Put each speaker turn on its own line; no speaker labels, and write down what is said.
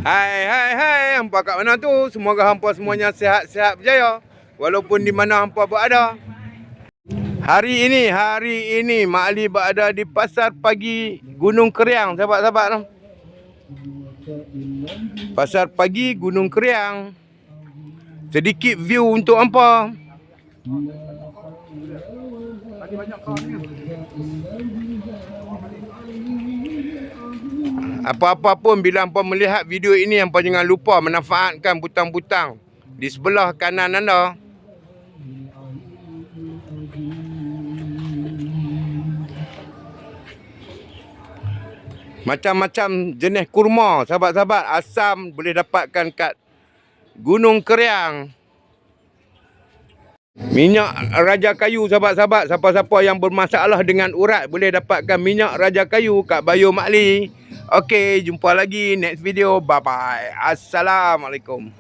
Hai, hai, hai. Hampa kat mana tu? Semoga hampa semuanya sihat-sihat berjaya. Walaupun di mana hampa berada. Hari ini Mak Ali berada di Pasar Pagi Gunung Keriang, sahabat-sahabat tu. Pasar Pagi Gunung Keriang. Sedikit view untuk hampa. Apa-apa pun bila hampa melihat video ini, hampa jangan lupa manfaatkan butang-butang di sebelah kanan anda. Macam-macam jenis kurma, sahabat-sahabat, asam boleh dapatkan kat Gunung Keriang. Minyak raja kayu, sahabat-sahabat, siapa-siapa yang bermasalah dengan urat boleh dapatkan minyak raja kayu kat Bayo Mak Ali. Okey, jumpa lagi next video. Bye bye. Assalamualaikum.